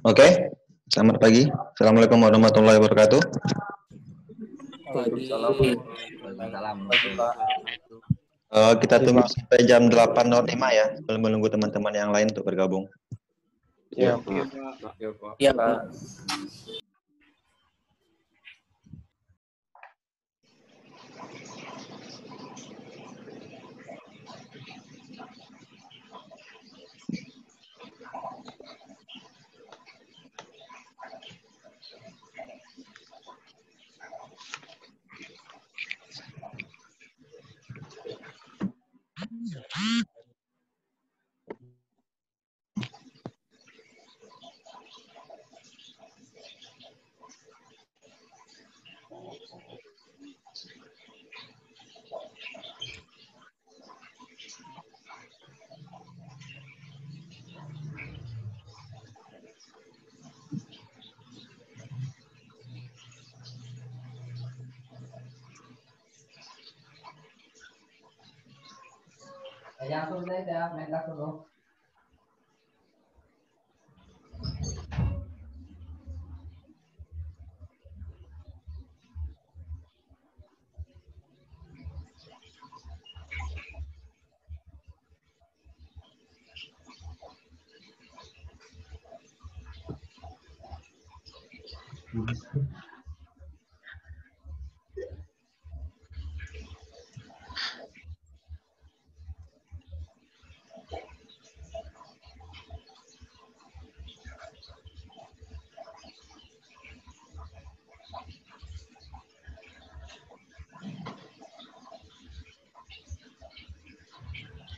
Oke, selamat pagi. Assalamualaikum warahmatullahi wabarakatuh. Pagi. Kita tunggu sampai jam 8.05 ya, sambil menunggu teman-teman yang lain untuk bergabung. Ya, Pak. Ya, Pak.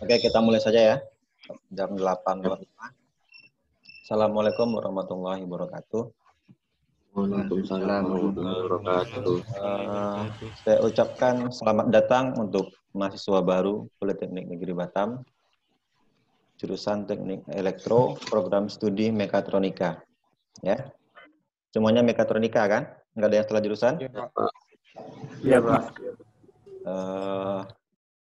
Oke, kita mulai saja ya. Jam 8.05. Assalamualaikum warahmatullahi wabarakatuh. Waalaikumsalam warahmatullahi wabarakatuh. Saya ucapkan selamat datang untuk mahasiswa baru Politeknik Negeri Batam, jurusan Teknik Elektro, program studi Mekatronika. Ya, semuanya Mekatronika kan? Nggak ada yang salah jurusan? Ya, Pak. Ya, Pak.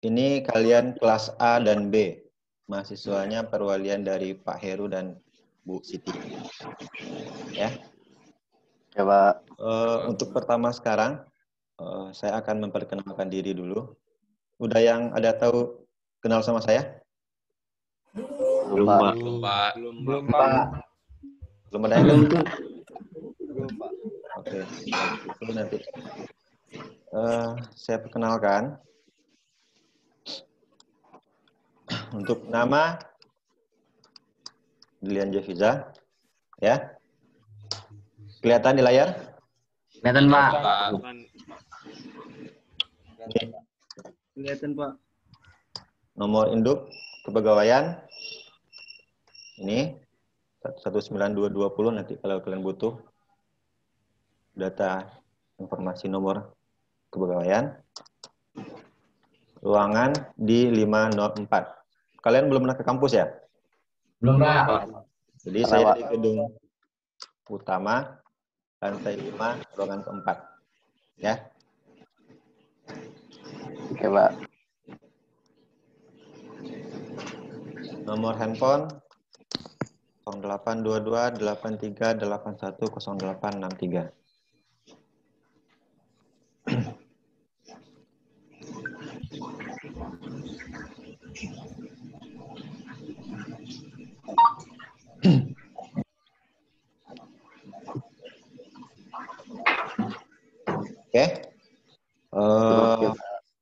Ini kalian kelas A dan B. Mahasiswanya perwalian dari Pak Heru dan Bu Siti. Ya. Ya, Pak. Untuk pertama sekarang, saya akan memperkenalkan diri dulu. Udah yang ada tahu kenal sama saya? Belum, Pak. Belum, Pak. Belum ada yang kenal? Belum, Pak. Oke, itu nanti. Saya perkenalkan. Untuk nama Dilian Jefiza, ya. Kelihatan di layar? Kelihatan, Pak. Kelihatan, Pak. Nomor induk kepegawaian ini 19220 nanti kalau kalian butuh data informasi nomor kepegawaian. ruangan di 504. Kalian belum pernah ke kampus ya? Belum, Pak. Jadi saya di gedung utama, lantai 5, ruangan keempat. Ya. Oke, Pak. Nomor handphone 0822 83 81 0863. Oke.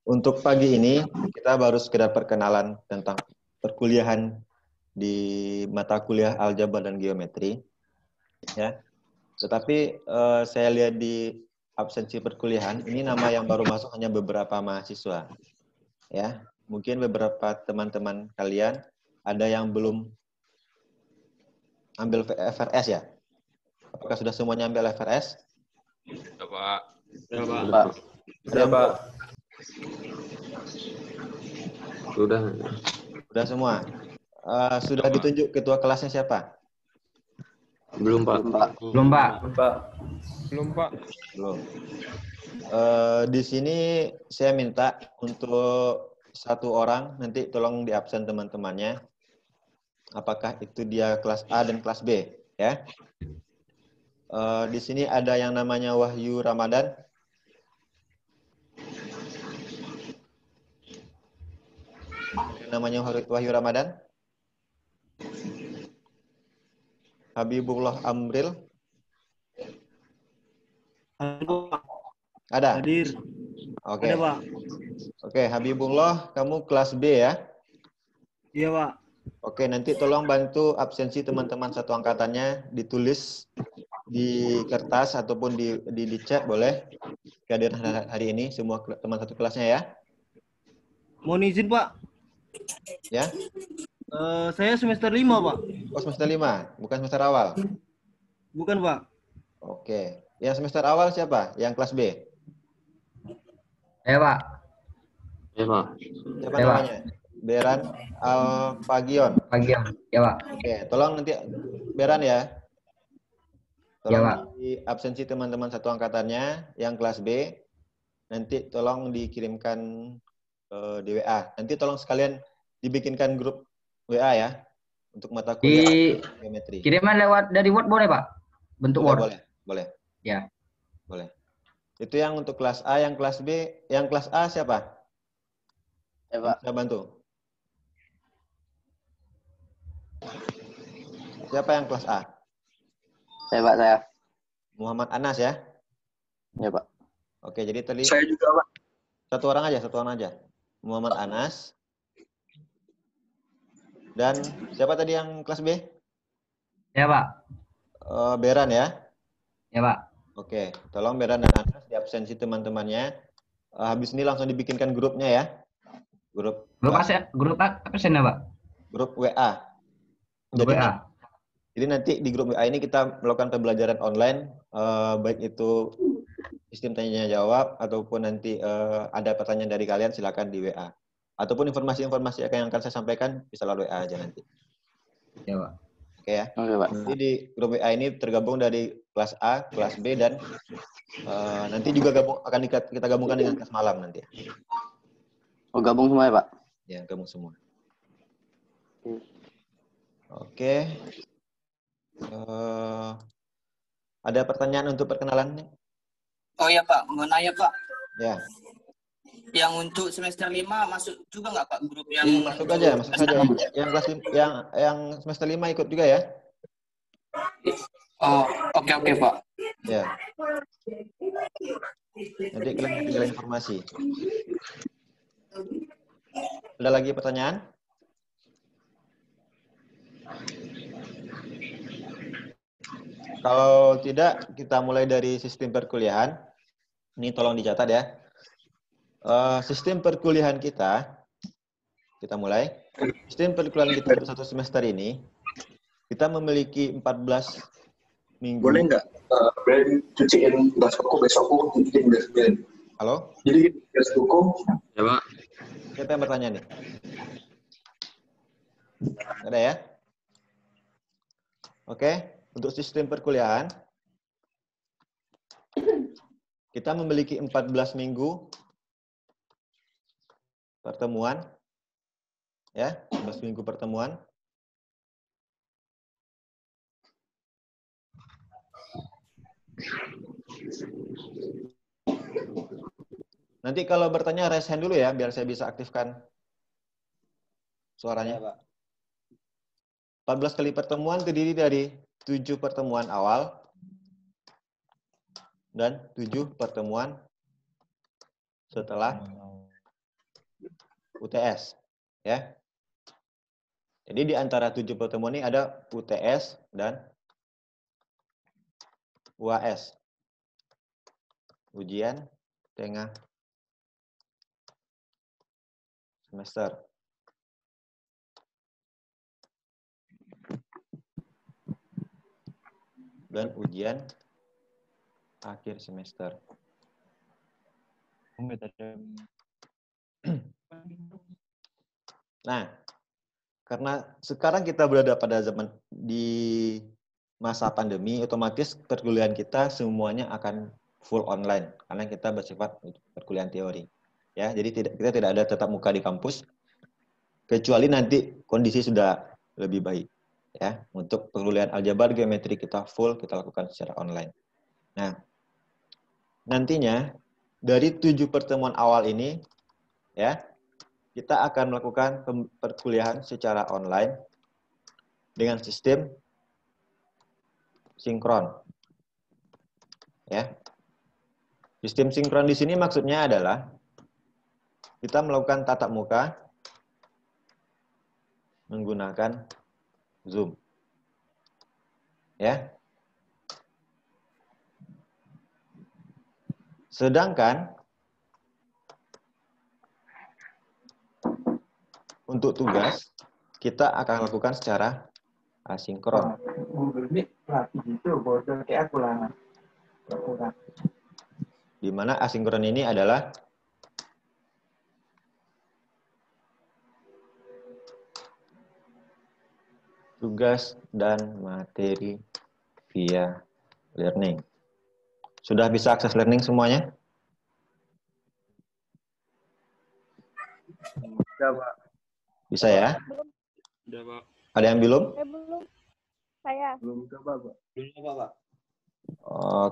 Untuk pagi ini kita baru sekedar perkenalan tentang perkuliahan di mata kuliah aljabar dan geometri, ya. Tetapi saya lihat di absensi perkuliahan ini nama yang baru masuk hanya beberapa mahasiswa, ya. Mungkin beberapa teman-teman kalian ada yang belum ambil FRS ya. Apakah sudah semuanya ambil FRS? Ya, Pak. Ya, Pak. Ya, Pak. Sudah semua. Sudah ditunjuk ketua kelasnya siapa? Belum, Pak. Belum, Pak. Belum. Di sini saya minta untuk satu orang nanti tolong di absen teman-temannya. Apakah itu dia kelas A dan kelas B, ya? Di sini ada yang namanya Wahyu Ramadan. Yang namanya Wahyu Ramadan. Habibullah Amril. Ada? Hadir. Oke. Ada, Pak. Oke, Habibullah, kamu kelas B ya? Iya, Pak. Oke, nanti tolong bantu absensi teman-teman satu angkatannya ditulis di kertas ataupun di chat boleh. Kehadiran hari ini semua teman satu kelasnya ya. Mohon izin, Pak. Ya. Saya semester 5, Pak. Oh, semester 5, bukan semester awal. Bukan, Pak. Oke. Yang semester awal siapa? Yang kelas B? Pak. Ya, Pak. Siapa namanya? Beran Alfagion. Pagi, ya, Pak. Oke, tolong nanti Beran ya. Tolong Ya, Pak. di absensi teman-teman satu angkatannya yang kelas B. Nanti tolong dikirimkan di WA. Nanti tolong sekalian dibikinkan grup WA ya untuk mata kuliah geometri. Kiriman lewat dari Word boleh, Pak? Bentuk Word. Boleh. Ya. Boleh. Itu yang untuk kelas A, yang kelas B, yang kelas A siapa? Ya, Pak. Bisa bantu. Siapa yang kelas A? Saya, Pak, saya. Muhammad Anas ya? Ya, Pak. Oke, jadi tadi Saya juga, Pak. satu orang aja. Muhammad Anas. Dan siapa tadi yang kelas B? Ya, Pak. Beran ya? Ya, Pak. Oke, tolong Beran dan Anas di absensi teman-temannya. Habis ini langsung dibikinkan grupnya ya. Grup absen ya, Pak? Grup WA. Grup WA. Jadi nanti di grup WA ini kita melakukan pembelajaran online, baik itu sistem tanya jawab ataupun nanti ada pertanyaan dari kalian silakan di WA. Ataupun informasi-informasi yang akan saya sampaikan bisa lewat WA aja nanti. Ya, Pak. Oke ya. Oke, Pak. Jadi di grup WA ini tergabung dari kelas A, kelas B dan nanti juga akan kita gabungkan dengan kelas malam nanti. Oh, gabung semua ya, Pak? Ya, gabung semua. Oke. Ada pertanyaan untuk perkenalan? Oh ya, Pak, mau nanya, Pak. Ya. Yang untuk semester 5 masuk juga nggak, Pak, grup yang Masuk saja. Yang kelas yang semester 5 ikut juga ya? Oh, oke, Pak. Ya. Nanti kalian tinggal informasi. Ada lagi pertanyaan? Kalau tidak, kita mulai dari sistem perkuliahan. Ini tolong dicatat ya. Sistem perkuliahan kita mulai. Sistem perkuliahan kita untuk satu semester ini, kita memiliki 14 minggu. Boleh nggak cuciin basokku besokku cuciin Halo? Jadi tugas hukum. Ya, Pak. Siapa yang bertanya nih? Ada ya? Oke, untuk sistem perkuliahan, kita memiliki 14 minggu pertemuan. Ya, 14 minggu pertemuan. Nanti kalau bertanya raise hand dulu ya, biar saya bisa aktifkan suaranya. Ya, Pak. 14 kali pertemuan terdiri dari 7 pertemuan awal dan 7 pertemuan setelah UTS. Ya. Jadi di antara 7 pertemuan ini ada UTS dan UAS. Ujian tengah semester. Dan ujian akhir semester. Nah, karena sekarang kita berada pada zaman di masa pandemi, otomatis perkuliahan kita semuanya akan full online karena kita bersifat perkuliahan teori. Ya, jadi kita tidak ada tatap muka di kampus kecuali nanti kondisi sudah lebih baik. Ya, untuk perkuliahan aljabar geometri kita full kita lakukan secara online. Nah, nantinya dari 7 pertemuan awal ini ya, kita akan melakukan perkuliahan secara online dengan sistem sinkron. Ya. Sistem sinkron di sini maksudnya adalah kita melakukan tatap muka menggunakan Zoom. Ya. Sedangkan untuk tugas kita akan lakukan secara asinkron. Google Meet pelatih gitu, bodoh kayak aku lah. Di mana asinkron ini adalah tugas dan materi via learning. Sudah bisa akses learning semuanya? Udah, Pak. Bisa ya? Udah, Pak. Ada yang belum? Belum. Saya. Belum coba, Pak. Belum, Pak.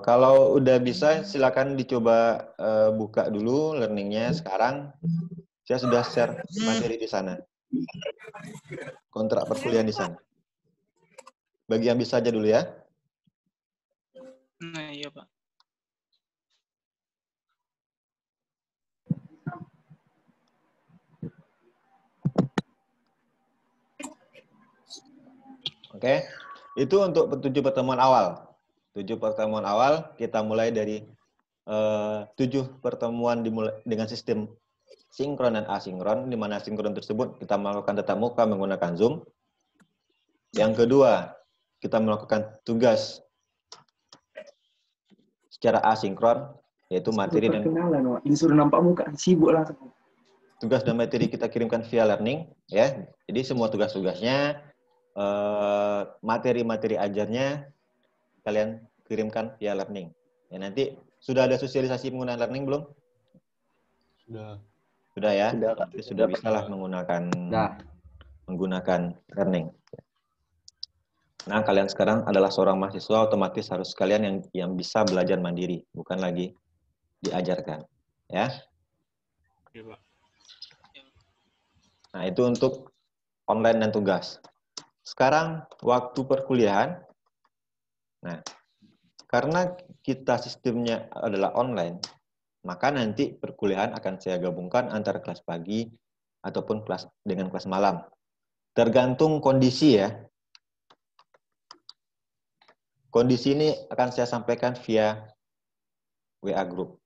Kalau udah bisa, silakan dicoba buka dulu learningnya sekarang. Saya sudah share materi di sana. Kontrak perkuliahan di sana. Bagi yang bisa aja dulu ya. Nah, iya, Pak. Oke. Itu untuk 7 pertemuan awal. 7 pertemuan awal kita mulai dari 7 pertemuan dengan sistem sinkron dan asinkron, di mana sinkron tersebut kita melakukan tatap muka menggunakan Zoom. Yang kedua, kita melakukan tugas secara asinkron, yaitu materi dan Perkenalan, Pak. Disuruh nampak muka, sibuk langsung. tugas dan materi kita kirimkan via learning, ya. Jadi semua tugas-tugasnya, materi-materi ajarnya kalian kirimkan via learning. Ya, nanti sudah ada sosialisasi penggunaan learning belum? Sudah ya. Sudah, Pak. Jadi sudah bisa lah menggunakan learning. Nah, kalian sekarang adalah seorang mahasiswa, otomatis harus kalian yang bisa belajar mandiri, bukan lagi diajarkan, ya. Iya, Pak. Nah, itu untuk online dan tugas. Sekarang waktu perkuliahan. Nah, karena kita sistemnya adalah online, maka nanti perkuliahan akan saya gabungkan antara kelas pagi ataupun kelas malam. Tergantung kondisi ya. Kondisi ini akan saya sampaikan via WA group.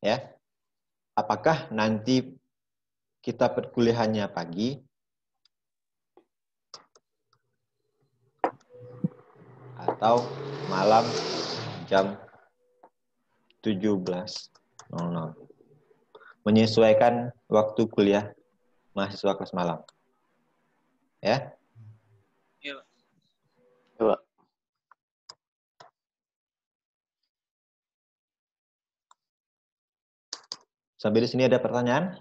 Ya. Apakah nanti kita perkuliahannya pagi atau malam jam 17 00. Menyesuaikan waktu kuliah mahasiswa kelas malam. Ya. Iya, Pak. Ya, Pak. Sampai di sini ada pertanyaan?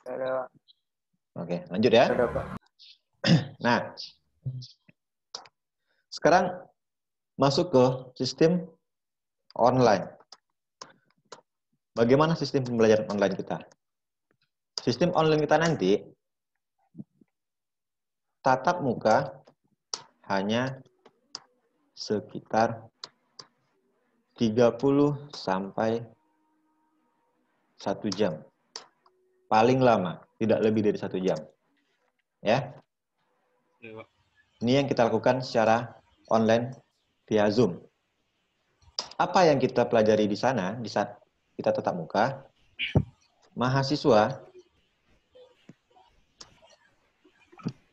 Ada, Oke, lanjut ya. ada Pak. Nah, sekarang masuk ke sistem online. Bagaimana sistem pembelajaran online kita? Sistem online kita nanti tatap muka hanya sekitar 30 sampai 1 jam. Paling lama, tidak lebih dari 1 jam. Ya. Iya, Pak. Ini yang kita lakukan secara online via Zoom. Apa yang kita pelajari di sana, di saat kita tatap muka, mahasiswa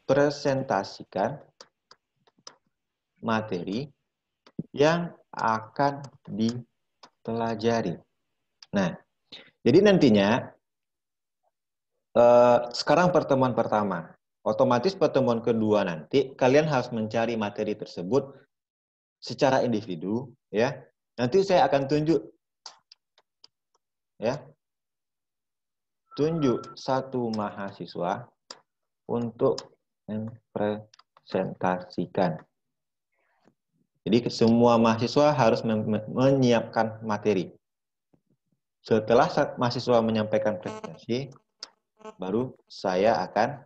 presentasikan materi yang akan dipelajari. Nah, jadi nantinya, sekarang pertemuan pertama, otomatis pertemuan kedua nanti, kalian harus mencari materi tersebut secara individu, ya. Nanti saya akan tunjuk, ya, tunjuk satu mahasiswa untuk mempresentasikan. Jadi semua mahasiswa harus menyiapkan materi. Setelah mahasiswa menyampaikan presentasi, baru saya akan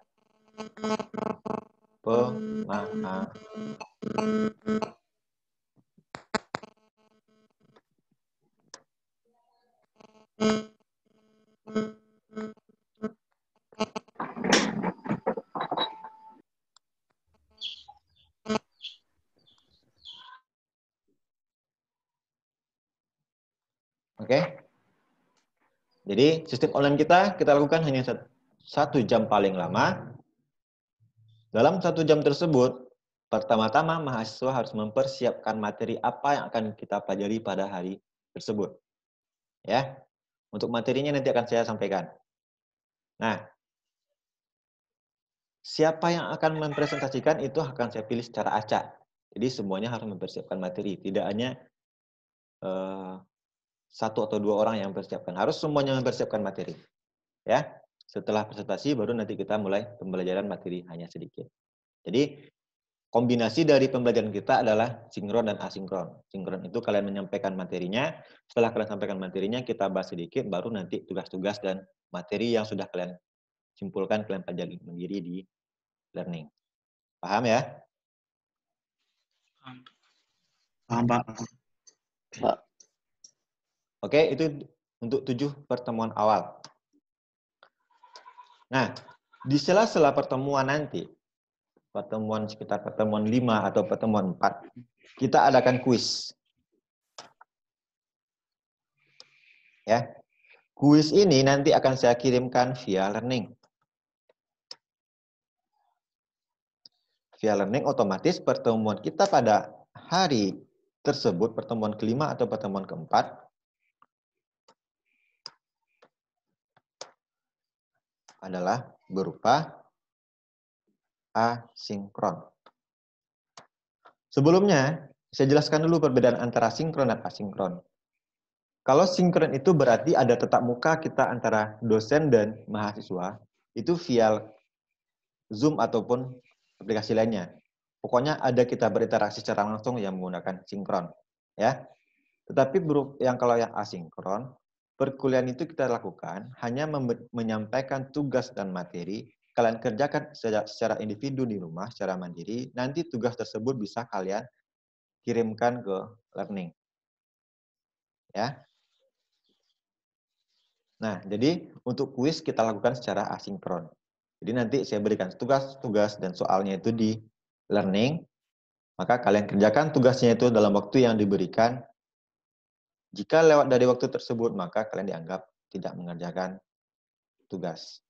pemahaman. Oke. Jadi sistem online kita lakukan hanya 1 jam paling lama. Dalam 1 jam tersebut, pertama-tama mahasiswa harus mempersiapkan materi apa yang akan kita pelajari pada hari tersebut. Ya. Untuk materinya nanti akan saya sampaikan. Nah, siapa yang akan mempresentasikan itu akan saya pilih secara acak. Jadi semuanya harus mempersiapkan materi. Tidak hanya 1 atau 2 orang yang mempersiapkan. Harus semuanya mempersiapkan materi. Ya. Setelah presentasi baru nanti kita mulai pembelajaran materi hanya sedikit. Jadi kombinasi dari pembelajaran kita adalah sinkron dan asinkron. Sinkron itu kalian menyampaikan materinya, setelah kalian sampaikan materinya kita bahas sedikit, baru nanti tugas-tugas dan materi yang sudah kalian simpulkan, kalian pelajari sendiri di learning. Paham ya? Paham, Pak. Pak. Oke, itu untuk 7 pertemuan awal. Nah, di sela-sela pertemuan nanti, pertemuan sekitar pertemuan 5 atau pertemuan 4, kita adakan kuis. Ya. Kuis ini nanti akan saya kirimkan via learning. Via learning otomatis pertemuan kita pada hari tersebut, pertemuan kelima atau pertemuan keempat, adalah berupa asinkron. Sebelumnya, saya jelaskan dulu perbedaan antara sinkron dan asinkron. Kalau sinkron itu berarti ada tatap muka kita antara dosen dan mahasiswa, itu via Zoom ataupun aplikasi lainnya. Pokoknya ada kita berinteraksi secara langsung yang menggunakan sinkron. Ya. Tetapi kalau yang asinkron, perkuliahan itu kita lakukan hanya menyampaikan tugas dan materi, kalian kerjakan secara individu di rumah, secara mandiri, nanti tugas tersebut bisa kalian kirimkan ke learning. Ya. Nah, jadi untuk kuis kita lakukan secara asinkron. Jadi nanti saya berikan tugas-tugas dan soalnya itu di learning, maka kalian kerjakan tugasnya itu dalam waktu yang diberikan. Jika lewat dari waktu tersebut, maka kalian dianggap tidak mengerjakan tugas.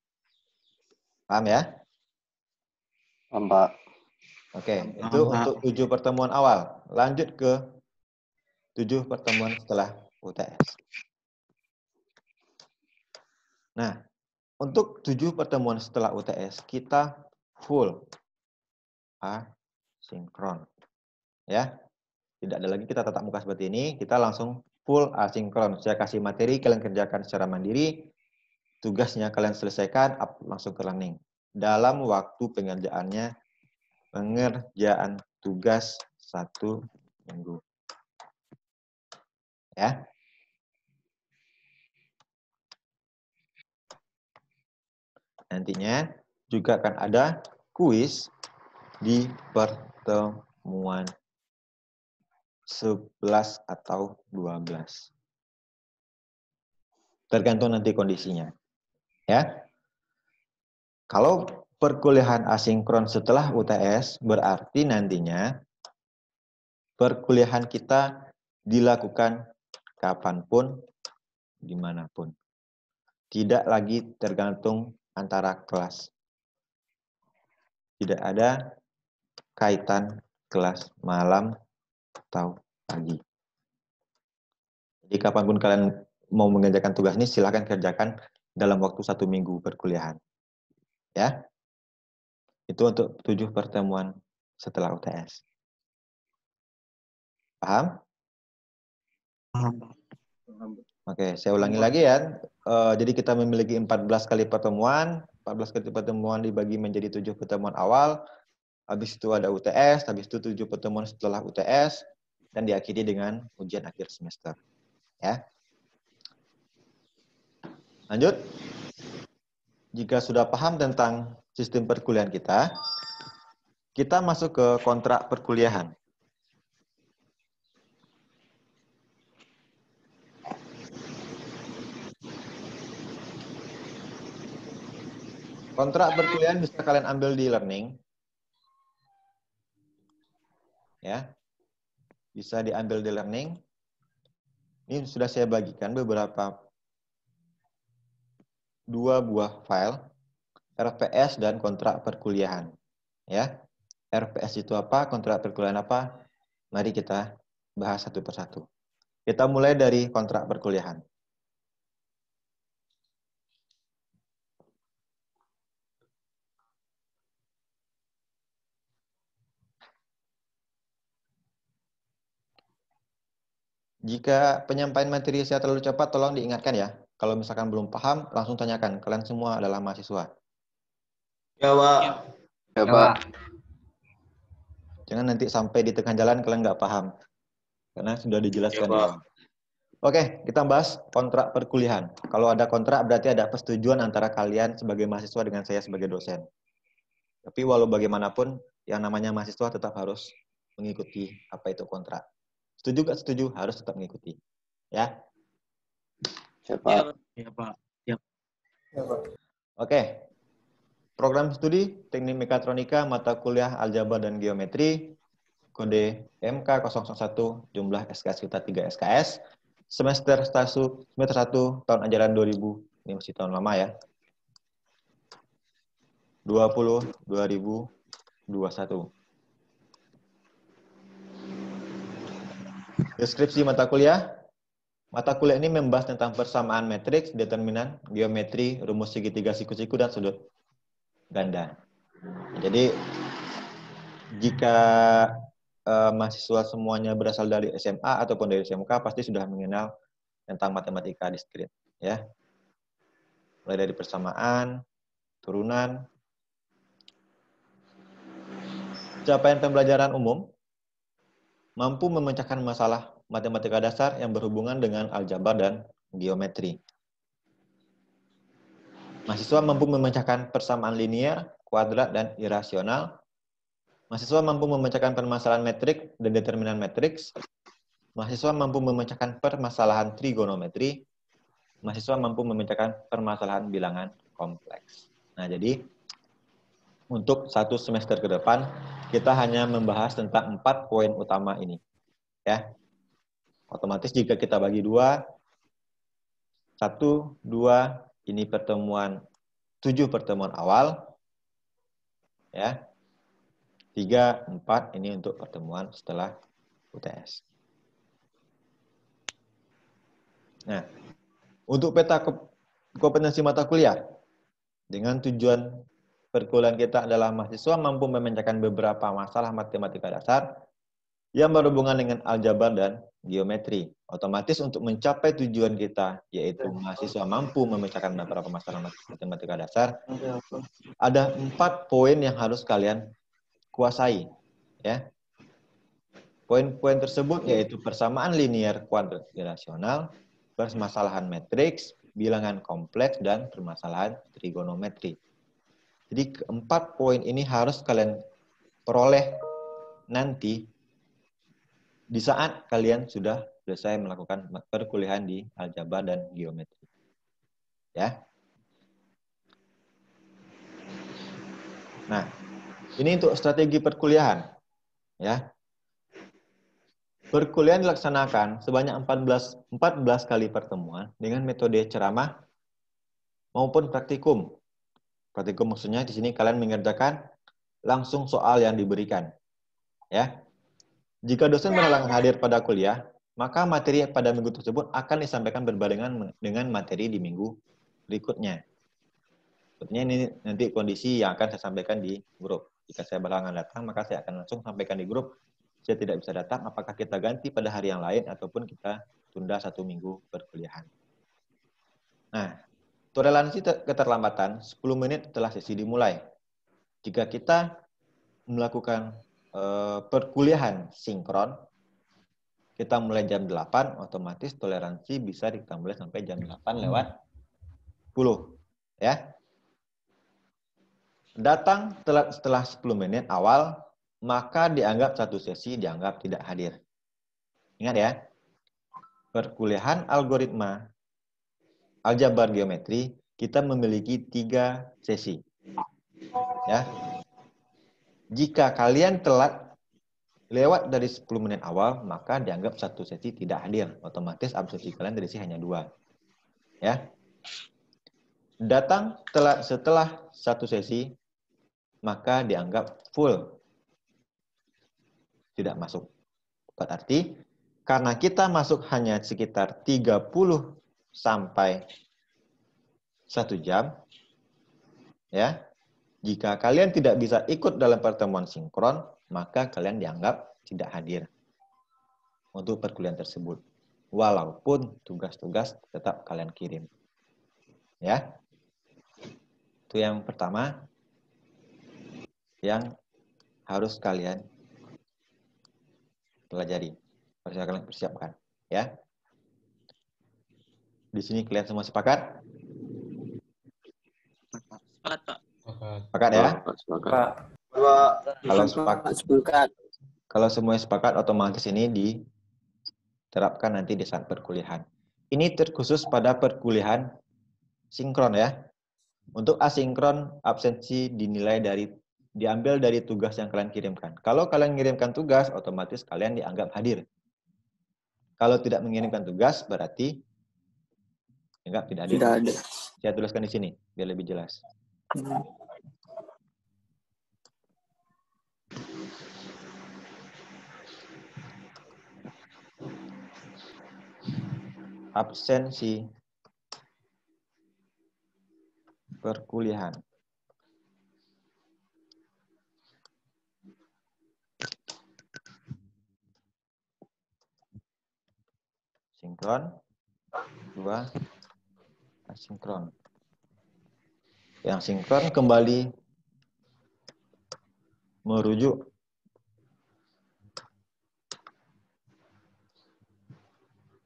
Paham ya? Paham, Pak. Oke, itu untuk 7 pertemuan awal. Lanjut ke 7 pertemuan setelah UTS. Nah, untuk 7 pertemuan setelah UTS, kita full asinkron. Ya, tidak ada lagi kita tatap muka seperti ini, kita langsung full asinkron. Saya kasih materi, kalian kerjakan secara mandiri, tugasnya kalian selesaikan, langsung ke learning. Dalam waktu pengerjaan tugas 1 minggu. Ya. Nantinya juga akan ada kuis di pertemuan 11 atau 12. Tergantung nanti kondisinya. Ya. Kalau perkuliahan asinkron setelah UTS, berarti nantinya perkuliahan kita dilakukan kapanpun, dimanapun. Tidak lagi tergantung antara kelas. Tidak ada kaitan kelas malam atau pagi. Jadi kapanpun kalian mau mengerjakan tugas ini, silahkan kerjakan dalam waktu 1 minggu perkuliahan. Ya. Itu untuk 7 pertemuan setelah UTS. Paham? Paham, Pak. Oke, saya ulangi lagi ya. Jadi kita memiliki 14 kali pertemuan. 14 kali pertemuan dibagi menjadi 7 pertemuan awal. Habis itu ada UTS, habis itu 7 pertemuan setelah UTS, dan diakhiri dengan ujian akhir semester. Ya. Lanjut. Jika sudah paham tentang sistem perkuliahan kita masuk ke kontrak perkuliahan. Kontrak perkuliahan bisa kalian ambil di learning. Ya. Bisa diambil di learning. Ini sudah saya bagikan beberapa 2 buah file, RPS dan kontrak perkuliahan. Ya. RPS itu apa? Kontrak perkuliahan apa? Mari kita bahas satu persatu. Kita mulai dari kontrak perkuliahan. Jika penyampaian materi saya terlalu cepat, tolong diingatkan ya. Kalau misalkan belum paham, langsung tanyakan. Kalian semua adalah mahasiswa. Ya, Pak. Ya, Ya, Pak. Pak. Jangan nanti sampai di tengah jalan kalian nggak paham. Karena sudah dijelaskan. Ya, Pak. Oke, kita bahas kontrak perkuliahan. Kalau ada kontrak, berarti ada persetujuan antara kalian sebagai mahasiswa dengan saya sebagai dosen. Tapi walau bagaimanapun, yang namanya mahasiswa tetap harus mengikuti apa itu kontrak. Setuju gak setuju, harus tetap mengikuti. Ya. Ya, Pak. Ya, Pak. Oke. Program studi Teknik Mekatronika, mata kuliah Aljabar dan Geometri, kode MK001, jumlah SKS kita 3 SKS, semester 1, tahun ajaran 2000, ini masih tahun lama ya, 2021. Deskripsi mata kuliah. Mata kuliah ini membahas tentang persamaan matriks, determinan, geometri, rumus segitiga, siku-siku, dan sudut ganda. Jadi, jika mahasiswa semuanya berasal dari SMA ataupun dari SMK, pasti sudah mengenal tentang matematika diskrit. Ya. Mulai dari persamaan, turunan, capaian pembelajaran umum, mampu memecahkan masalah matematika dasar yang berhubungan dengan aljabar dan geometri. Mahasiswa mampu memecahkan persamaan linear, kuadrat, dan irasional. Mahasiswa mampu memecahkan permasalahan metrik dan determinan matriks. Mahasiswa mampu memecahkan permasalahan trigonometri. Mahasiswa mampu memecahkan permasalahan bilangan kompleks. Nah, jadi untuk 1 semester ke depan, kita hanya membahas tentang 4 poin utama ini. Ya. Otomatis jika kita bagi 2, 1, 2, ini pertemuan 7 pertemuan awal. Ya. 3, 4, ini untuk pertemuan setelah UTS. Nah, untuk peta kompetensi mata kuliah, dengan tujuan perkuliahan kita adalah mahasiswa mampu memecahkan beberapa masalah matematika dasar yang berhubungan dengan aljabar dan geometri. Otomatis untuk mencapai tujuan kita, yaitu mahasiswa mampu memecahkan beberapa masalah matematika dasar, ada 4 poin yang harus kalian kuasai. Ya. Poin-poin tersebut yaitu persamaan linear kuadrat-rasional, permasalahan matriks, bilangan kompleks, dan permasalahan trigonometri. Jadi keempat poin ini harus kalian peroleh nanti di saat kalian sudah selesai melakukan perkuliahan di aljabar dan geometri. Ya. Nah, ini untuk strategi perkuliahan. Ya. Perkuliahan dilaksanakan sebanyak 14 kali pertemuan dengan metode ceramah maupun praktikum. Praktikum maksudnya di sini kalian mengerjakan langsung soal yang diberikan. Ya. Jika dosen berhalangan hadir pada kuliah, maka materi pada minggu tersebut akan disampaikan berbarengan dengan materi di minggu berikutnya. Sebetulnya ini nanti kondisi yang akan saya sampaikan di grup. Jika saya berhalangan datang, maka saya akan langsung sampaikan di grup. Saya tidak bisa datang, apakah kita ganti pada hari yang lain ataupun kita tunda 1 minggu perkuliahan. Nah, toleransi keterlambatan 10 menit setelah sesi dimulai. Jika kita melakukan perkuliahan sinkron, kita mulai jam 8, otomatis toleransi bisa kita mulai sampai jam 8 lewat 10. Ya. Datang setelah 10 menit awal, maka dianggap satu sesi dianggap tidak hadir. Ingat ya, perkuliahan algoritma, aljabar geometri, kita memiliki 3 sesi. Ya. Jika kalian telat lewat dari 10 menit awal, maka dianggap satu sesi tidak hadir. Otomatis absensi kalian dari sesi hanya 2. Ya. Datang setelah satu sesi, maka dianggap full. Tidak masuk. Berarti, karena kita masuk hanya sekitar 30 sampai 1 jam, ya. Jika kalian tidak bisa ikut dalam pertemuan sinkron, maka kalian dianggap tidak hadir untuk perkuliahan tersebut. Walaupun tugas-tugas tetap kalian kirim. Ya. Itu yang pertama yang harus kalian pelajari. Harus kalian persiapkan. Ya. Di sini kalian semua sepakat? Sepakat, Pak. Sepakat ya? Sepakat. Kalau sepakat, Sepakat. kalau semuanya sepakat, otomatis ini diterapkan nanti di saat perkuliahan. Ini terkhusus pada perkuliahan sinkron ya. Untuk asinkron, absensi diambil dari tugas yang kalian kirimkan. Kalau kalian mengirimkan tugas, otomatis kalian dianggap hadir. Kalau tidak mengirimkan tugas, berarti dianggap tidak hadir. Tidak ada. Saya tuliskan di sini, biar lebih jelas. Absensi perkuliahan. Sinkron, 2 asinkron. Yang sinkron kembali merujuk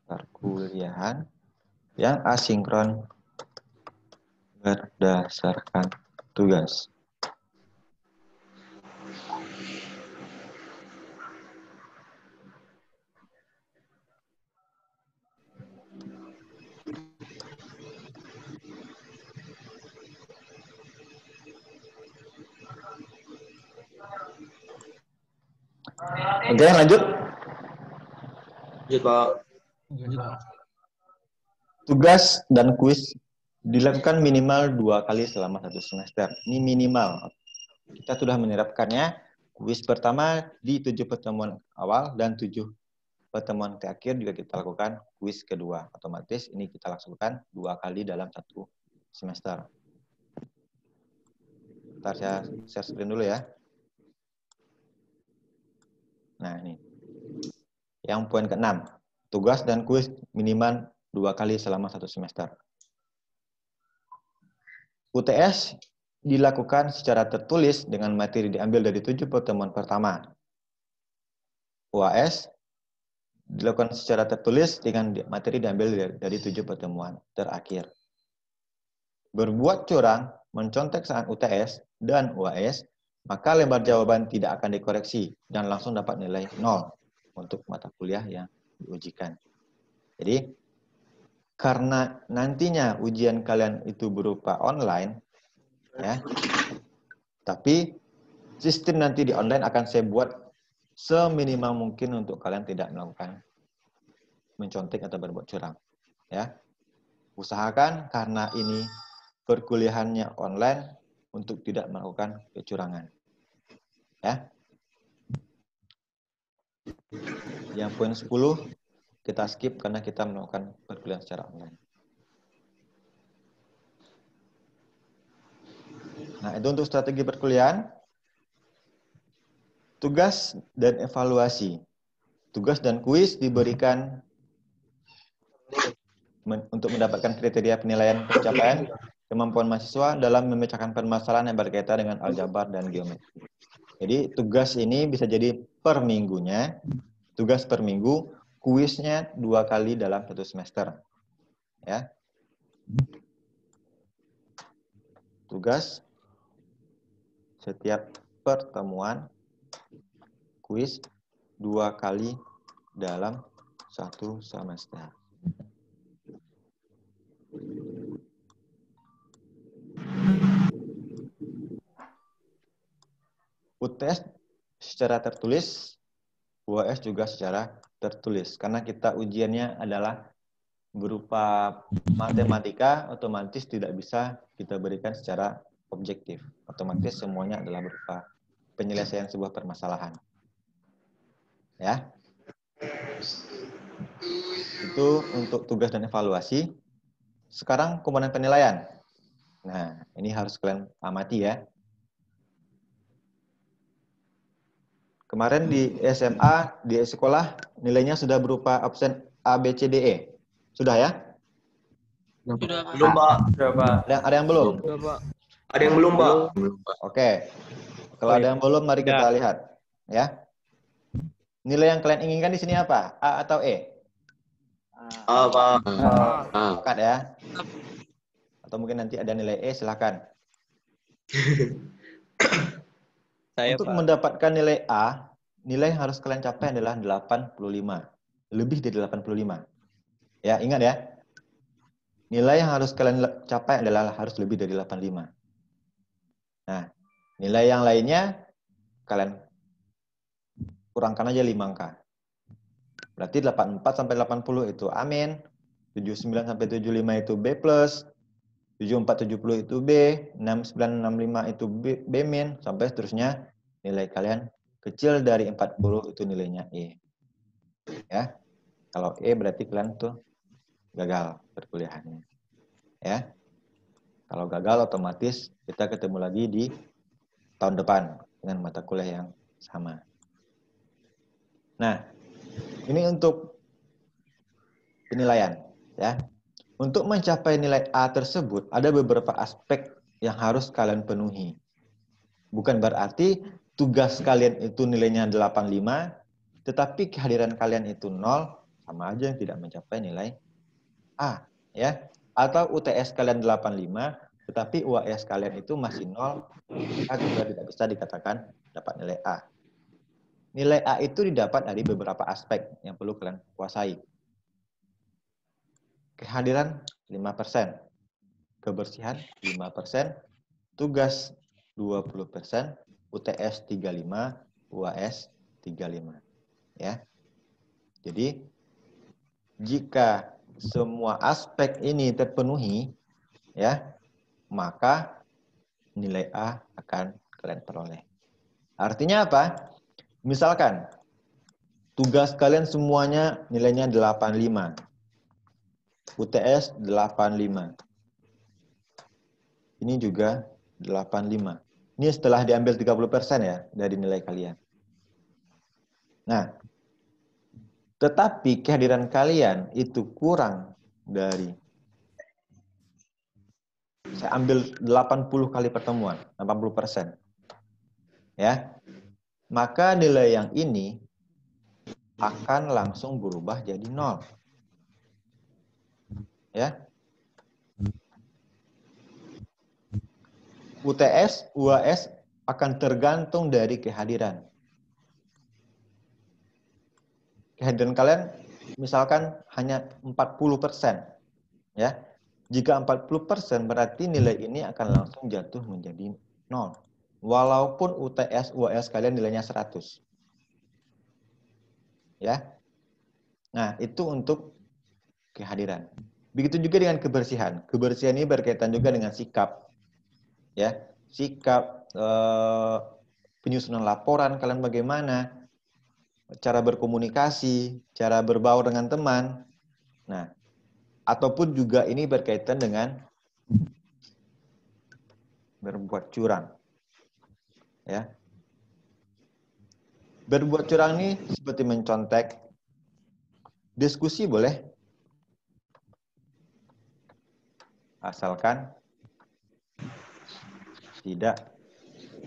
perkuliahan, yang asinkron berdasarkan tugas. Oke, lanjut. Lanjut, Pak. Tugas dan kuis dilakukan minimal 2 kali selama 1 semester. Ini minimal. Kita sudah menerapkannya. Kuis pertama di 7 pertemuan awal dan 7 pertemuan terakhir juga kita lakukan kuis kedua. Otomatis ini kita lakukan 2 kali dalam 1 semester. Ntar saya share screen dulu ya. Nah, ini. Yang poin ke-6. Tugas dan kuis minimal 2 kali selama 1 semester. UTS dilakukan secara tertulis dengan materi diambil dari 7 pertemuan pertama. UAS dilakukan secara tertulis dengan materi diambil dari 7 pertemuan terakhir. Berbuat curang, mencontek saat UTS dan UAS, maka lembar jawaban tidak akan dikoreksi dan langsung dapat nilai 0 untuk mata kuliah yang diujikan. Jadi, karena nantinya ujian kalian itu berupa online, ya, tapi sistem nanti di online akan saya buat seminimal mungkin untuk kalian tidak melakukan mencontek atau berbuat curang. Ya, usahakan karena ini perkuliahannya online untuk tidak melakukan kecurangan. Ya. Yang poin 10 kita skip karena kita melakukan perkuliahan secara online. Nah, itu untuk strategi perkuliahan. Tugas dan evaluasi. Tugas dan kuis diberikan untuk mendapatkan kriteria penilaian pencapaian kemampuan mahasiswa dalam memecahkan permasalahan yang berkaitan dengan aljabar dan geometri. Jadi tugas ini bisa jadi per minggunya, tugas per minggu, kuisnya 2 kali dalam 1 semester. Ya. Tugas setiap pertemuan, kuis 2 kali dalam 1 semester. UTS secara tertulis, UAS juga secara tertulis. Karena kita ujiannya adalah berupa matematika, otomatis tidak bisa kita berikan secara objektif. Otomatis semuanya adalah berupa penyelesaian sebuah permasalahan. Ya. Itu untuk tugas dan evaluasi. Sekarang komponen penilaian. Nah, ini harus kalian amati ya. Kemarin di SMA, di sekolah, nilainya sudah berupa absen A, B, C, D, E. Sudah ya? Sudah, Pak. Belum, Pak. Sudah, Pak. Ada yang belum? Ada yang belum, Pak. Oke. Kalau ada yang belum, mari kita lihat. Ya. Nilai yang kalian inginkan di sini apa? A atau E? Pak. Sepakat ya? Atau mungkin nanti ada nilai E, silakan. Untuk mendapatkan nilai A, nilai yang harus kalian capai adalah 85. Lebih dari 85. Ya, ingat ya. Nilai yang harus kalian capai adalah harus lebih dari 85. Nah, nilai yang lainnya, kalian kurangkan aja 5 angka. Berarti 84 sampai 80 itu amin. 79 sampai 75 itu B+. 7470 itu B, 6965 itu B min, sampai seterusnya nilai kalian kecil dari 40 itu nilainya E. Ya. Kalau E berarti kalian tuh gagal perkuliahannya. Ya. Kalau gagal otomatis kita ketemu lagi di tahun depan dengan mata kuliah yang sama. Nah, ini untuk penilaian, ya. Untuk mencapai nilai A tersebut, ada beberapa aspek yang harus kalian penuhi. Bukan berarti tugas kalian itu nilainya 85, tetapi kehadiran kalian itu 0, sama aja yang tidak mencapai nilai A. Ya. Atau UTS kalian 85, tetapi UAS kalian itu masih 0, maka juga tidak bisa dikatakan dapat nilai A. Nilai A itu didapat dari beberapa aspek yang perlu kalian kuasai. Kehadiran 5%, kebersihan 5%, tugas 20%, UTS 35, UAS 35. Ya. Jadi jika semua aspek ini terpenuhi, ya, maka nilai A akan kalian peroleh. Artinya apa? Misalkan Tugas kalian semuanya nilainya 85. UTS 85. Ini juga 85. Ini setelah diambil 30% ya dari nilai kalian. Nah, tetapi kehadiran kalian itu kurang dari, saya ambil 80 kali pertemuan, 80%. Ya. Maka nilai yang ini akan langsung berubah jadi 0. Ya. UTS, UAS akan tergantung dari kehadiran. Kehadiran kalian misalkan hanya 40%. Ya. Jika 40% berarti nilai ini akan langsung jatuh menjadi 0. Walaupun UTS, UAS kalian nilainya 100. Ya. Nah, itu untuk kehadiran. Begitu juga dengan kebersihan. Kebersihan ini berkaitan juga dengan sikap. Ya, sikap, penyusunan laporan kalian bagaimana, cara berkomunikasi, cara berbaur dengan teman. Nah, ataupun juga ini berkaitan dengan berbuat curang. Ya. Berbuat curang ini seperti mencontek. Diskusi boleh. Asalkan tidak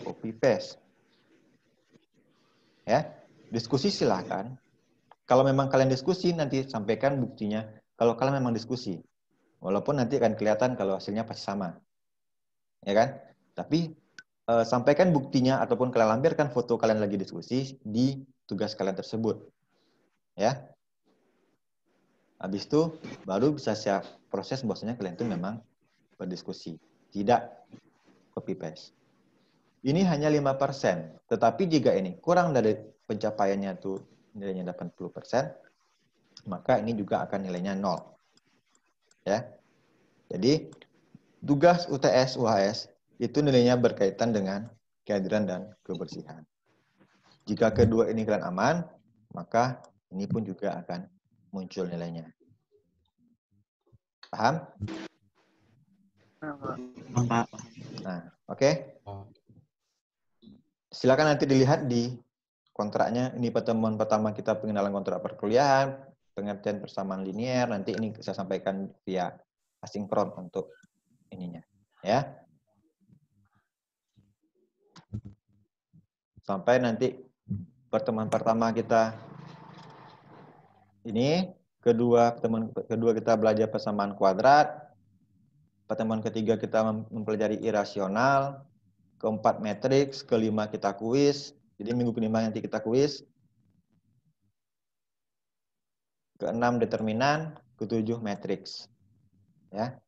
copy paste. Ya, diskusi silakan. Kalau memang kalian diskusi, nanti sampaikan buktinya. Kalau kalian memang diskusi, walaupun nanti akan kelihatan kalau hasilnya pasti sama, ya kan? Tapi sampaikan buktinya ataupun kalian lampirkan foto kalian lagi diskusi di tugas kalian tersebut, ya. Habis itu baru bisa siap proses bahwasanya kalian itu memang berdiskusi, tidak copy paste. Ini hanya 5%, tetapi jika ini kurang dari pencapaiannya tuh nilainya 80%, maka ini juga akan nilainya 0. Ya. Jadi tugas UTS, UHS itu nilainya berkaitan dengan kehadiran dan kebersihan. Jika kedua ini kalian aman, maka ini pun juga akan muncul nilainya. Paham? Pak. Nah, oke. Silakan nanti dilihat di kontraknya. Ini pertemuan pertama kita pengenalan kontrak perkuliahan, pengertian persamaan linier. Nanti ini saya sampaikan via asinkron untuk ininya, ya. Sampai nanti pertemuan pertama kita ini, pertemuan kedua kita belajar persamaan kuadrat. Pertemuan ketiga kita mempelajari irasional, keempat matriks, kelima kita kuis. Jadi minggu kelima nanti kita kuis. Keenam determinan, ketujuh matriks. Ya.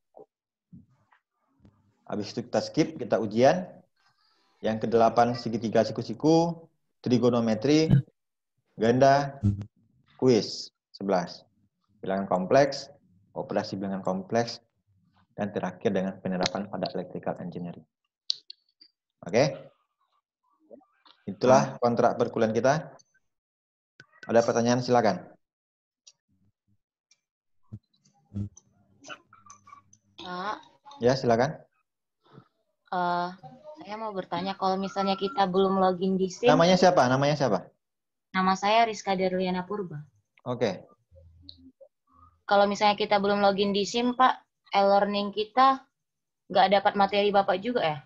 Habis itu kita skip, kita ujian. Yang kedelapan segitiga siku-siku, trigonometri, ganda, kuis 11. Bilangan kompleks, operasi bilangan kompleks, dan terakhir dengan penerapan pada electrical engineering. Oke? Itulah kontrak perkuliahan kita. Ada pertanyaan silakan. Pak, Ya, silakan. saya mau bertanya kalau misalnya kita belum login di SIM. Namanya siapa? Namanya siapa? Nama saya Rizka Darliana Purba. Oke. Kalau misalnya kita belum login di SIM, Pak, e-learning kita nggak dapat materi Bapak juga ya?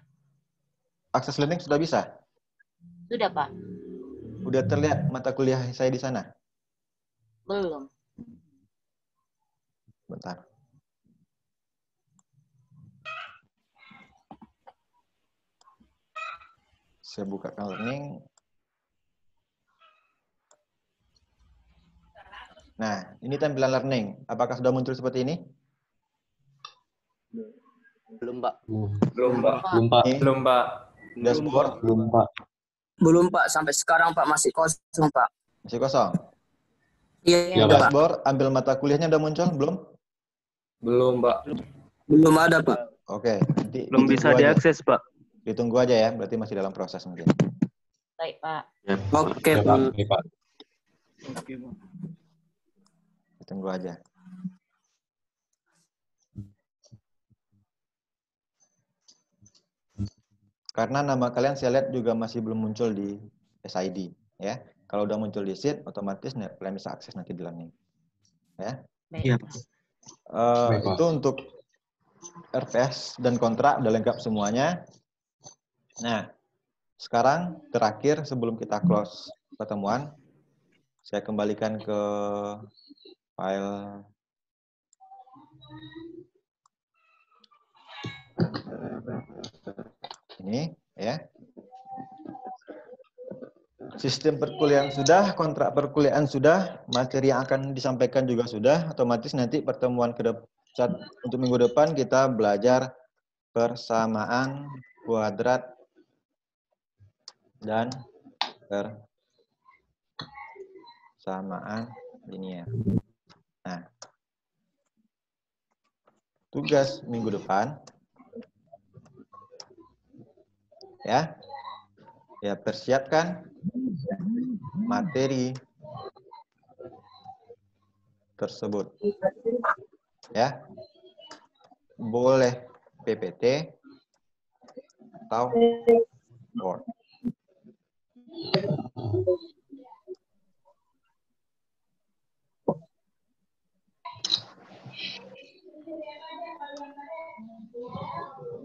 Akses learning sudah bisa? Sudah, Pak. Udah terlihat mata kuliah saya di sana? Belum. Bentar. Saya bukakan learning. Nah, ini tampilan learning. Apakah sudah muncul seperti ini? Belum, Pak. Belum, Pak. Ini Belum, Pak. dashboard Belum, Pak. Sampai sekarang, Pak, masih kosong, Pak. masih kosong. Iya, Pak. Dashboard, ambil mata kuliahnya udah muncul belum? Belum, Pak. Belum ada, Pak. Oke, nanti Belum bisa ditunggu aja. diakses, Pak. Ditunggu aja ya, berarti masih dalam proses mungkin. Baik, Pak. Oke, Pak. Oke, Pak. Tunggu aja. Karena nama kalian saya lihat juga masih belum muncul di SID, ya. Kalau udah muncul di sheet, otomatis kalian bisa akses nanti di learning, ya. Iya, Pak. Itu untuk RPS dan kontrak udah lengkap semuanya. Nah, sekarang terakhir sebelum kita close pertemuan, saya kembalikan ke file ini, ya. Sistem perkuliahan sudah, kontrak perkuliahan sudah, materi yang akan disampaikan juga sudah. Otomatis nanti pertemuan untuk minggu depan kita belajar persamaan kuadrat dan persamaan linear. Nah, tugas minggu depan, ya persiapkan materi tersebut, ya. Boleh PPT atau Word.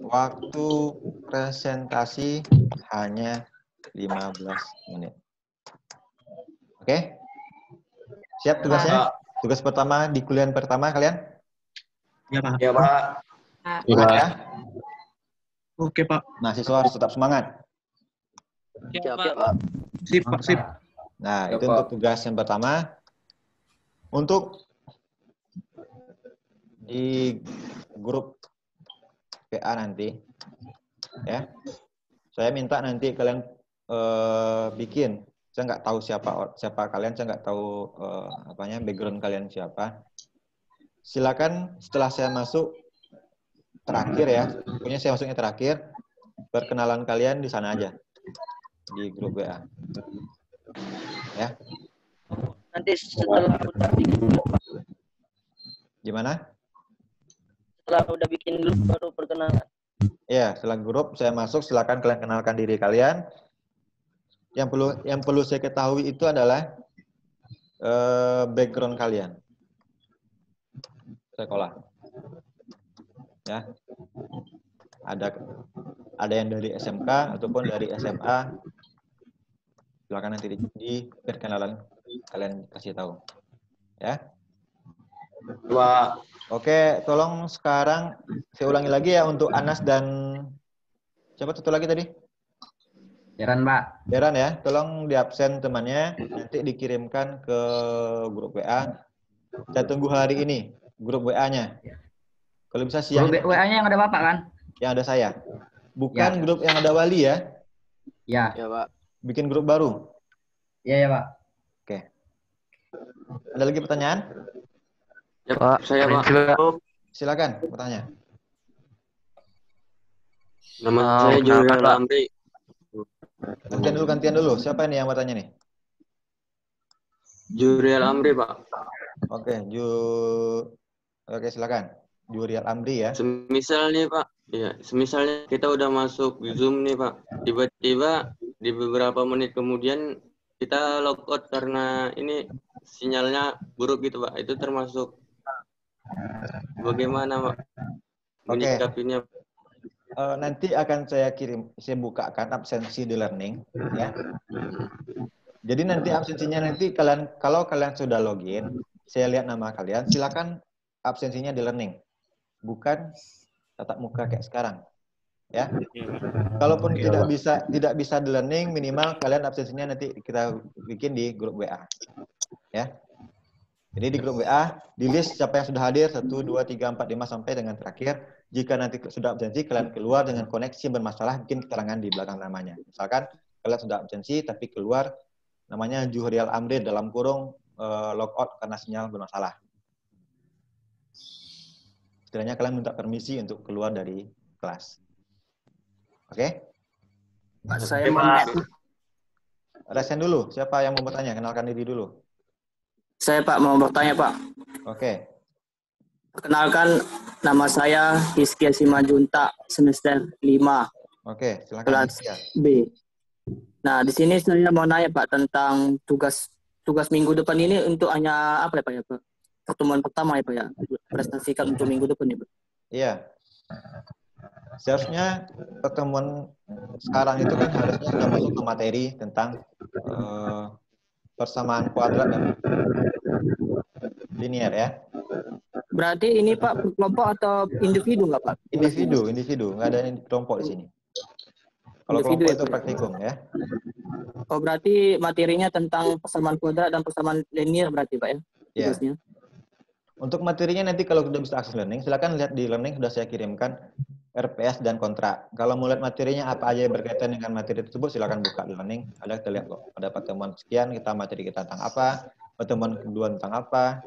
Waktu presentasi hanya 15 menit. Oke? Siap tugasnya? Tugas pertama di kuliah pertama kalian? Iya, Pak. Ya, Pak. Semangat ya? Oke, Pak. Mahasiswa harus tetap semangat. Siap, Pak. Sip, Pak. Sip. Nah, Ya, itu Pak. untuk tugas yang pertama. Untuk di grup PA nanti, ya, saya minta nanti kalian bikin. Saya nggak tahu siapa kalian, saya nggak tahu background kalian siapa. Silakan setelah saya masuk terakhir ya, pokoknya saya masuknya terakhir, perkenalan kalian di sana aja di grup WA. Ya. Nanti setelah udah bikin grup, Pak. Gimana? Setelah udah bikin grup baru perkenalan. Ya, setelah grup saya masuk, silakan kalian kenalkan diri kalian. Yang perlu saya ketahui itu adalah background kalian sekolah. Ya, ada yang dari SMK ataupun dari SMA. Silakan nanti di perkenalan kalian kasih tahu. Ya. Pak. Oke, tolong sekarang saya ulangi lagi ya untuk Anas dan siapa satu lagi tadi? Jaran, Pak. Deran ya, tolong di absen temannya, nanti dikirimkan ke grup WA. Saya tunggu hari ini grup WA-nya. Kalau bisa siang. Grup WA-nya yang ada Bapak kan? Yang ada saya. Bukan Ya. grup yang ada Wali ya. Ya. Ya, Pak. Bikin grup baru. Iya, ya, Pak. Oke. Ada lagi pertanyaan? Ya, Pak. Saya, Pak. Silakan bertanya. Nama saya Jurial Amri. Gantian dulu. Siapa ini yang bertanya nih? Jurial Amri, Pak. Oke, Oke, silakan. Jurial Amri ya. Semisal nih, Pak. Iya, semisalnya kita udah masuk Zoom nih, Pak. Tiba-tiba di beberapa menit kemudian kita logout karena ini sinyalnya buruk gitu, Pak. Itu termasuk bagaimana, Pak? Menyikapinya? Nanti akan saya bukakan absensi di learning ya. Jadi nanti absensinya kalau kalian sudah login, saya lihat nama kalian, silakan absensinya di learning. Bukan tatap muka kayak sekarang. Ya. Kalaupun tidak bisa di learning, minimal kalian absensinya nanti kita bikin di grup WA. Ya. Jadi di grup WA, di list siapa yang sudah hadir, 1, 2, 3, 4, 5, sampai dengan terakhir. Jika nanti sudah absensi, kalian keluar dengan koneksi bermasalah, bikin keterangan di belakang namanya. Misalkan kalian sudah absensi, tapi keluar namanya Juhrial Amri dalam kurung logout karena sinyal bermasalah. Setidaknya kalian minta permisi untuk keluar dari kelas. Oke? Pak, saya mau Resen dulu. Siapa yang mau bertanya? Kenalkan diri dulu. Saya Pak mau bertanya Pak. Oke. Perkenalkan, nama saya Hizkia Simajunta, semester 5, Oke, silakan. kelas Ya. B. Nah, di sini saya mau nanya Pak tentang tugas minggu depan ini untuk hanya apa ya Pak ya Pak? Pertemuan pertama ya Pak ya, prestasikan untuk minggu depan ya Pak. Iya. Seharusnya pertemuan sekarang itu kan harusnya sudah masuk ke materi tentang persamaan kuadrat dan linear ya. Berarti ini Pak per kelompok atau individu nggak Pak? Individu, nggak ada kelompok di sini. Kalau Individu kelompok ya, itu Pak? praktikum ya. Oh berarti materinya tentang persamaan kuadrat dan persamaan linear berarti Pak ya? Iya. Tugasnya. Untuk materinya nanti kalau sudah bisa akses learning, silakan lihat di learning sudah saya kirimkan RPS dan kontrak. Kalau mau lihat materinya apa aja yang berkaitan dengan materi tersebut, silakan buka di learning. Ada kita lihat kok. Ada pertemuan sekian, materi kita tentang apa, pertemuan kedua tentang apa.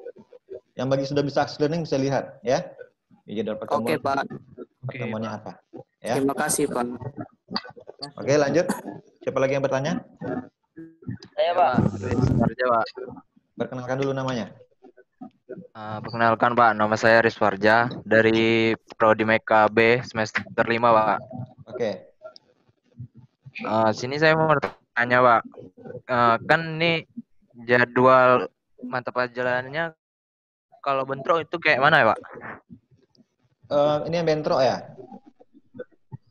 Yang bagi sudah bisa akses learning bisa lihat ya. Di jadwal pertemuan. Oke Pak. Pertemuannya apa? Ya. Terima kasih Pak. Oke, lanjut. Siapa lagi yang bertanya? Saya Pak. Rizwarja Pak. Perkenalkan dulu namanya. Perkenalkan Pak, nama saya Rizwarja dari Prodi Meka B semester 5 Pak. Oke. Sini saya mau bertanya Pak. Kan ini jadwal mata pelajarannya kalau bentrok itu kayak mana ya Pak? Ini yang bentrok ya?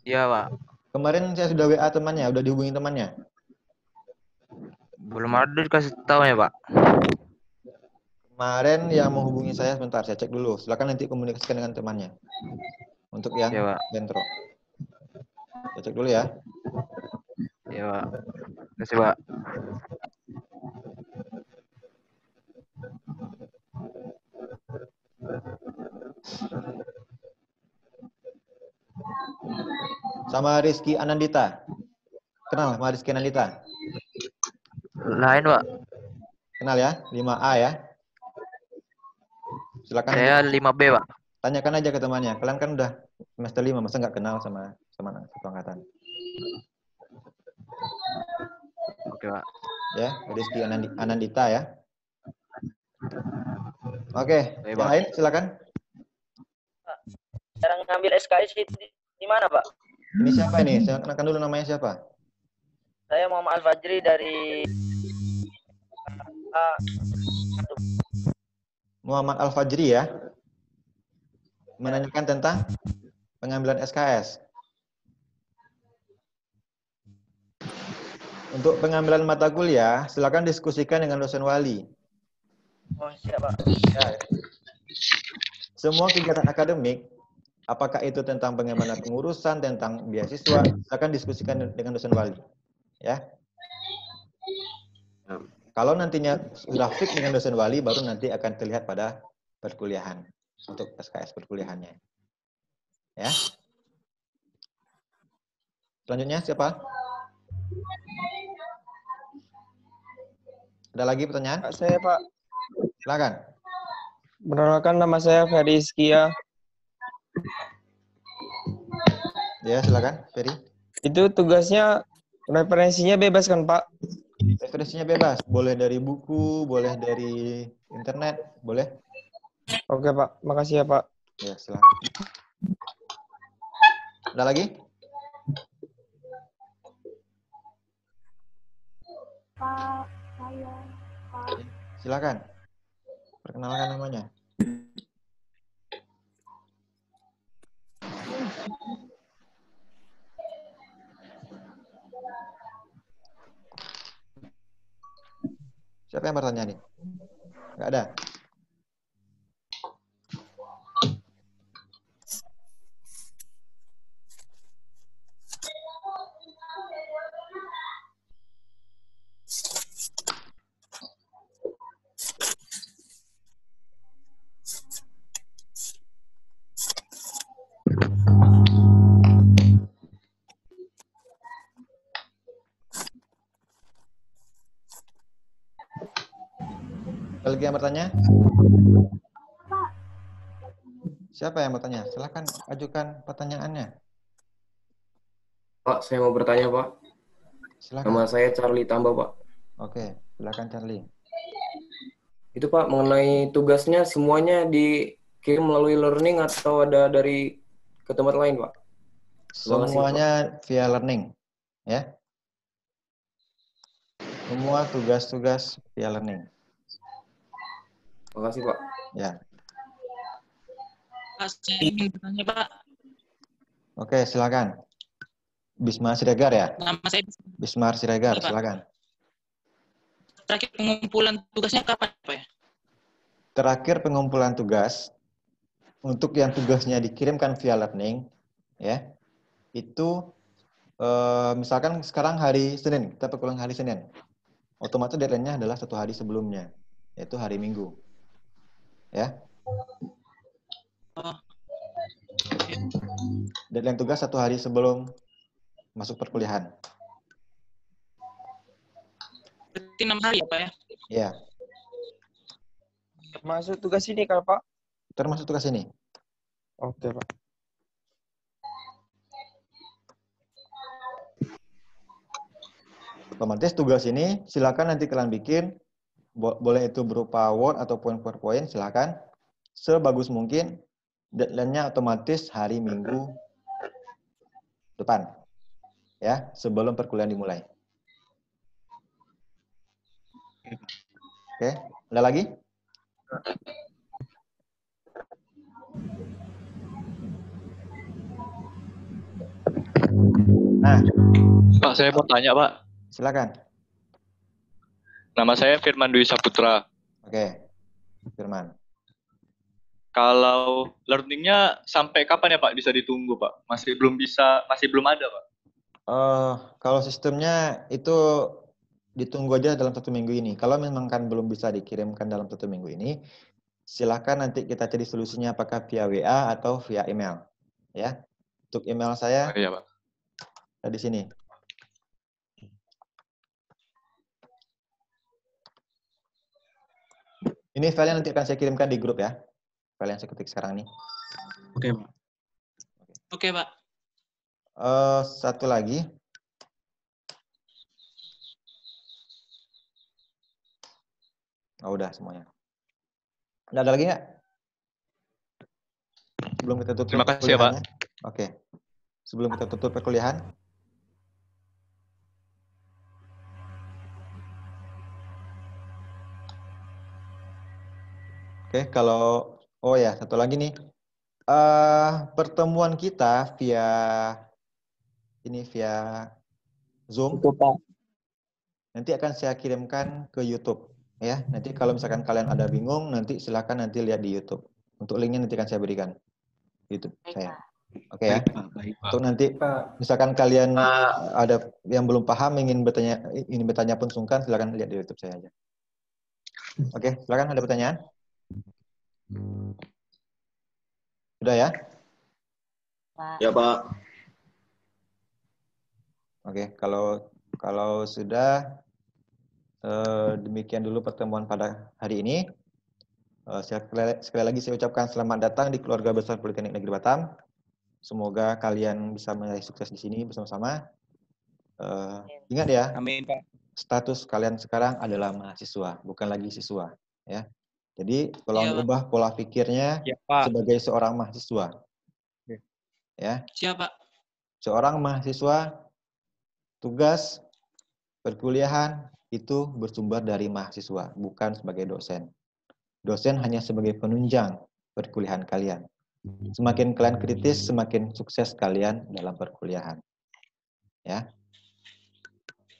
Iya Pak. Kemarin saya sudah WA temannya, udah dihubungi temannya. Belum ada dikasih tahu ya Pak. Kemarin yang menghubungi saya sebentar, saya cek dulu. Silakan nanti komunikasikan dengan temannya. Untuk yang Iya Pak. bentrok. Saya cek dulu ya. Iya Pak. Terima kasih Pak. Sama Rizky Anandita. Kenal sama Rizky Anandita? Lain Pak. Kenal ya? 5A ya? Silakan. Saya 5B Pak. Tanyakan aja ke temannya. Kalian kan udah semester 5, masa nggak kenal sama satu angkatan? Oke Pak. Ya, Rizky Anandita ya. Oke, Baik, yang Pak. lain silakan. Cara ngambil SKS di mana, Pak? Ini siapa ini? Saya kenalkan dulu namanya siapa? Saya Muhammad Al-Fajri dari Muhammad Al-Fajri ya. Menanyakan tentang pengambilan SKS. Untuk pengambilan mata kuliah, silakan diskusikan dengan dosen wali. Oh, siap, Pak. Ya. Semua kegiatan akademik, apakah itu tentang bagaimana pengurusan, tentang beasiswa, silakan diskusikan dengan dosen wali. Ya. Kalau nantinya sudah fix dengan dosen wali, baru nanti akan terlihat pada perkuliahan. Untuk SKS perkuliahannya. Ya. Selanjutnya siapa? Ada lagi pertanyaan? Saya Pak. Silakan. Perkenalkan nama saya Ferry Iskia. Ya, silakan, Ferry. Itu tugasnya referensinya bebas kan, Pak? Referensinya bebas, boleh dari buku, boleh dari internet, boleh. Oke, Pak. Makasih ya, Pak. Ya, silakan. Ada lagi? Pak, saya. Pak. Silakan. Perkenalkan namanya. Siapa yang bertanya nih? Nggak ada. Ada lagi yang bertanya? Siapa yang bertanya? Silakan ajukan pertanyaannya. Pak, saya mau bertanya, Pak. Silakan. Nama saya Charlie Tambah, Pak. Oke, silakan Charlie. Itu Pak, mengenai tugasnya semuanya dikirim melalui learning atau ada dari ke tempat lain Pak? Terima kasih, Pak. Semuanya via learning, ya. Semua tugas-tugas via learning. Terima kasih Pak. Ya. Pak, saya ingin bertanya, Pak. Oke, silakan. Bisma Siregar ya? Nama saya Bisma Siregar, Pak. silakan. Terakhir pengumpulan tugasnya kapan, Pak ya? Terakhir pengumpulan tugas untuk yang tugasnya dikirimkan via learning, ya, itu misalkan sekarang hari Senin, kita perkuliahan hari Senin, otomatis deadline-nya adalah 1 hari sebelumnya, yaitu hari Minggu, ya. Oh. Deadline tugas 1 hari sebelum masuk perkuliahan. Berarti 6 hari ya, Pak ya? Iya. Termasuk tugas ini kan Pak? Termasuk tugas ini. Oke Pak. Otomatis tugas ini silakan nanti kalian bikin, boleh itu berupa Word ataupun PowerPoint, silakan. Sebagus mungkin, deadline-nya otomatis hari Minggu depan, ya, sebelum perkuliahan dimulai. Oke, ada lagi? Nah, Pak, saya mau tanya, Pak. Silakan. Nama saya Firman Dwi Saputra. Oke, Firman. Kalau learningnya sampai kapan ya Pak bisa ditunggu Pak? Masih belum ada Pak. Kalau sistemnya itu ditunggu aja dalam 1 minggu ini. Kalau memang kan belum bisa dikirimkan dalam 1 minggu ini, silakan nanti kita cari solusinya apakah via WA atau via email. Ya, untuk email saya iya Pak. Di sini. Ini filenya nanti akan saya kirimkan di grup ya. File yang saya ketik sekarang ini. Oke, Pak. Oke, Pak. Satu lagi. Oh, udah semuanya. Ada lagi nggak? Sebelum kita tutup Terima kasih ya, Pak. Oke. Sebelum kita tutup perkuliahan. Oke, kalau oh ya, satu lagi nih. Pertemuan kita via Zoom. Nanti akan saya kirimkan ke YouTube ya. Nanti kalau misalkan kalian ada bingung, nanti silakan nanti lihat di YouTube. Untuk linknya nanti akan saya berikan YouTube saya. Oke ya. Untuk nanti misalkan kalian ada yang belum paham ingin bertanya pun sungkan, silakan lihat di YouTube saya aja. Oke, silakan ada pertanyaan? Sudah ya? Ya, Pak. Oke, kalau sudah demikian dulu pertemuan pada hari ini. Sekali lagi saya ucapkan selamat datang di keluarga besar Politeknik Negeri Batam. Semoga kalian bisa meraih sukses di sini bersama-sama. Ingat ya, Amin, Pak. Status kalian sekarang adalah mahasiswa, bukan lagi siswa. Ya, jadi tolong ubah pola pikirnya sebagai seorang mahasiswa. Ya. Siapa? Seorang mahasiswa, tugas perkuliahan itu bersumber dari mahasiswa, bukan sebagai dosen. Dosen hanya sebagai penunjang perkuliahan kalian. Semakin kalian kritis, semakin sukses kalian dalam perkuliahan. Ya.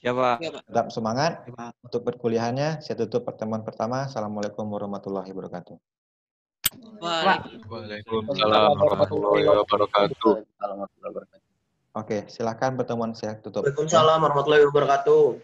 Ya, Pak. Tetap semangat untuk perkuliahannya. Saya tutup pertemuan pertama. Assalamualaikum warahmatullahi wabarakatuh. Waalaikumsalam warahmatullahi wabarakatuh. Oke, silakan pertemuan saya tutup. Waalaikumsalam warahmatullahi wabarakatuh.